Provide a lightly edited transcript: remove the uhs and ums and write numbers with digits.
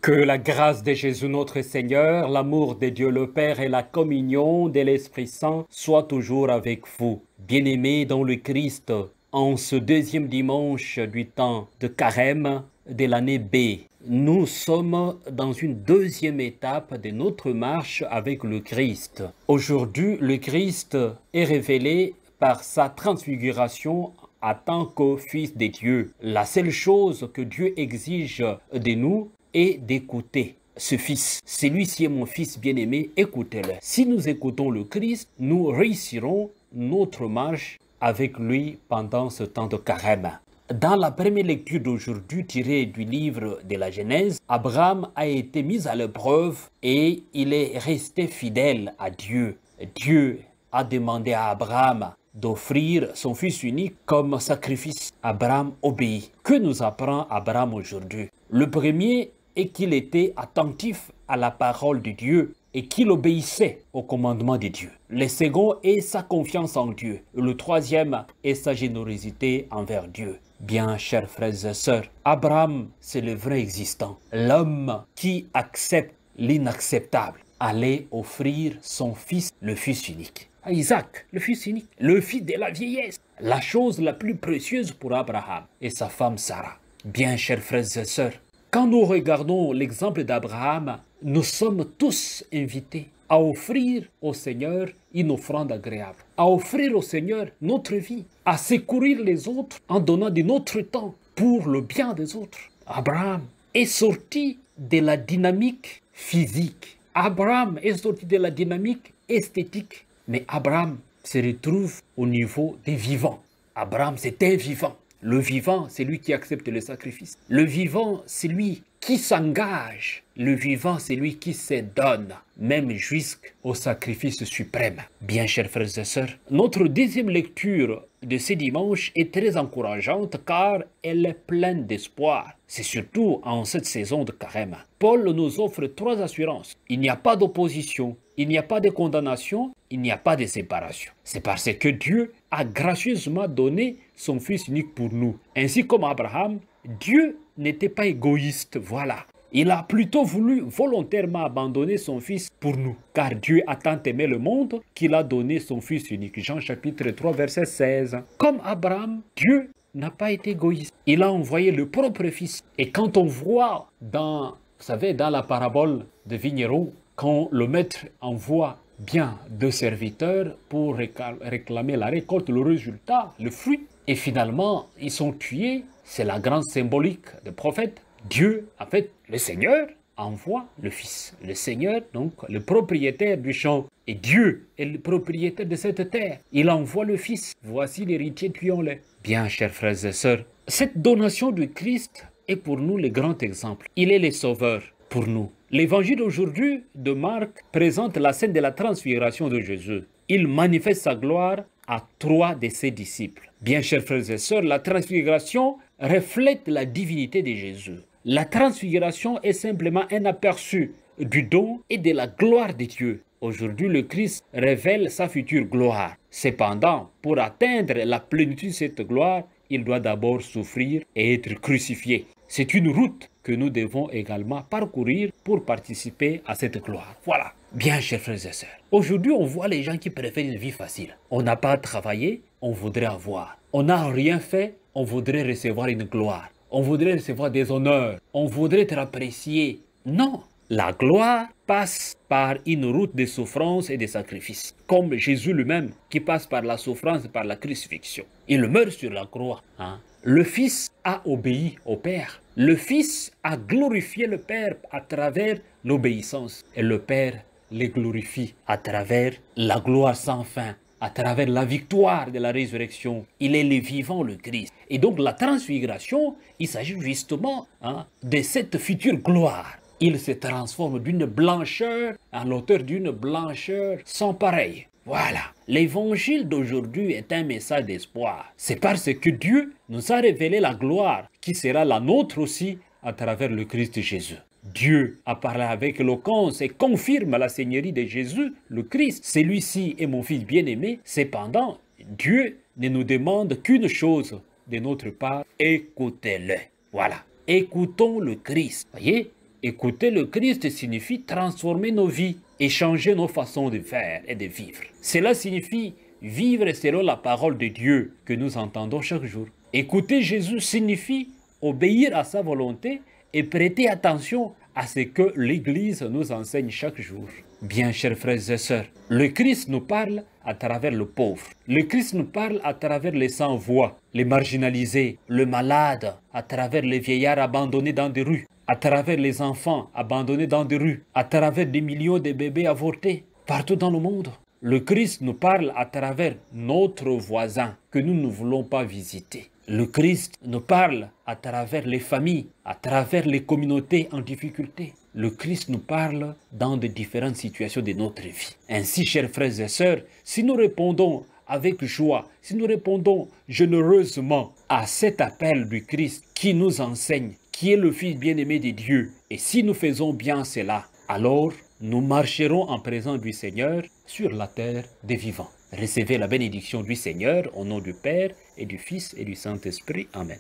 Que la grâce de Jésus notre Seigneur, l'amour de Dieu le Père et la communion de l'Esprit Saint soient toujours avec vous. Bien-aimés dans le Christ, en ce deuxième dimanche du temps de Carême de l'année B, nous sommes dans une deuxième étape de notre marche avec le Christ. Aujourd'hui, le Christ est révélé par sa transfiguration en tant que Fils de Dieu. La seule chose que Dieu exige de nous est d'écouter ce Fils. Celui-ci est mon Fils bien-aimé, écoutez-le. Si nous écoutons le Christ, nous réussirons notre marche avec lui pendant ce temps de Carême. Dans la première lecture d'aujourd'hui tirée du livre de la Genèse, Abraham a été mis à l'épreuve et il est resté fidèle à Dieu. Dieu a demandé à Abraham d'offrir son fils unique comme sacrifice. Abraham obéit. Que nous apprend Abraham aujourd'hui? Le premier est qu'il était attentif à la parole de Dieu et qu'il obéissait au commandement de Dieu. Le second est sa confiance en Dieu. Le troisième est sa générosité envers Dieu. Bien, chers frères et sœurs, Abraham, c'est le vrai existant, l'homme qui accepte l'inacceptable. Allait offrir son fils, le fils unique. À Isaac, le fils unique, le fils de la vieillesse, la chose la plus précieuse pour Abraham et sa femme Sarah. Bien, chers frères et sœurs, quand nous regardons l'exemple d'Abraham, nous sommes tous invités à offrir au Seigneur une offrande agréable, à offrir au Seigneur notre vie, à secourir les autres en donnant de notre temps pour le bien des autres. Abraham est sorti de la dynamique physique. Abraham est sorti de la dynamique esthétique. Mais Abraham se retrouve au niveau des vivants. Abraham, c'est un vivant. Le vivant, c'est lui qui accepte le sacrifice. Le vivant, c'est lui qui s'engage. Le vivant, c'est lui qui se donne, même jusqu'au sacrifice suprême. Bien, chers frères et sœurs, notre deuxième lecture de ce dimanche est très encourageante car elle est pleine d'espoir. C'est surtout en cette saison de Carême. Paul nous offre trois assurances. Il n'y a pas d'opposition, il n'y a pas de condamnation, il n'y a pas de séparation. C'est parce que Dieu a gracieusement donné son Fils unique pour nous. Ainsi comme Abraham, Dieu n'était pas égoïste, voilà. Il a plutôt voulu volontairement abandonner son Fils pour nous. Car Dieu a tant aimé le monde qu'il a donné son Fils unique. Jean chapitre 3 verset 16. Comme Abraham, Dieu n'a pas été égoïste. Il a envoyé le propre Fils. Et quand on voit dans, vous savez, dans la parabole de vigneron, quand le maître envoie bien deux serviteurs pour réclamer la récolte, le résultat, le fruit, et finalement ils sont tués, c'est la grande symbolique des prophètes. Dieu, en fait, le Seigneur envoie le Fils. Le Seigneur, donc, le propriétaire du champ. Et Dieu est le propriétaire de cette terre. Il envoie le Fils. Voici l'héritier, tuons-le. Bien, chers frères et sœurs, cette donation du Christ est pour nous le grand exemple. Il est le sauveur pour nous. L'évangile d'aujourd'hui de Marc présente la scène de la transfiguration de Jésus. Il manifeste sa gloire à trois de ses disciples. Bien, chers frères et sœurs, la transfiguration reflète la divinité de Jésus. La transfiguration est simplement un aperçu du don et de la gloire de Dieu. Aujourd'hui, le Christ révèle sa future gloire. Cependant, pour atteindre la plénitude de cette gloire, il doit d'abord souffrir et être crucifié. C'est une route que nous devons également parcourir pour participer à cette gloire. Voilà. Bien, chers frères et sœurs, aujourd'hui, on voit les gens qui préfèrent une vie facile. On n'a pas travaillé, on voudrait avoir. On n'a rien fait, on voudrait recevoir une gloire. On voudrait recevoir des honneurs. On voudrait être apprécié. Non, la gloire passe par une route de souffrance et de sacrifice. Comme Jésus lui-même qui passe par la souffrance et par la crucifixion. Il meurt sur la croix. Le Fils a obéi au Père. Le Fils a glorifié le Père à travers l'obéissance. Et le Père les glorifie à travers la gloire sans fin, à travers la victoire de la résurrection. Il est le vivant, le Christ. Et donc la transfiguration, il s'agit justement de cette future gloire. Il se transforme d'une blancheur à l'auteur d'une blancheur sans pareil. Voilà, l'évangile d'aujourd'hui est un message d'espoir. C'est parce que Dieu nous a révélé la gloire qui sera la nôtre aussi à travers le Christ Jésus. Dieu a parlé avec éloquence et confirme la seigneurie de Jésus, le Christ. Celui-ci est mon Fils bien-aimé. Cependant, Dieu ne nous demande qu'une chose de notre part, écoutez-le. Voilà, écoutons le Christ. Voyez, Écouter le Christ signifie transformer nos vies et changer nos façons de faire et de vivre. Cela signifie vivre selon la parole de Dieu que nous entendons chaque jour. Écouter Jésus signifie obéir à sa volonté et prêter attention à ce que l'Église nous enseigne chaque jour. Bien, chers frères et sœurs, le Christ nous parle à travers le pauvre. Le Christ nous parle à travers les sans-voix, les marginalisés, le malade, à travers les vieillards abandonnés dans des rues, à travers les enfants abandonnés dans des rues, à travers des millions de bébés avortés partout dans le monde. Le Christ nous parle à travers notre voisin que nous ne voulons pas visiter. Le Christ nous parle à travers les familles, à travers les communautés en difficulté. Le Christ nous parle dans de différentes situations de notre vie. Ainsi, chers frères et sœurs, si nous répondons avec joie, si nous répondons généreusement à cet appel du Christ qui nous enseigne, qui est le Fils bien-aimé de Dieu, et si nous faisons bien cela, alors nous marcherons en présence du Seigneur sur la terre des vivants. Recevez la bénédiction du Seigneur au nom du Père et du Fils et du Saint-Esprit. Amen.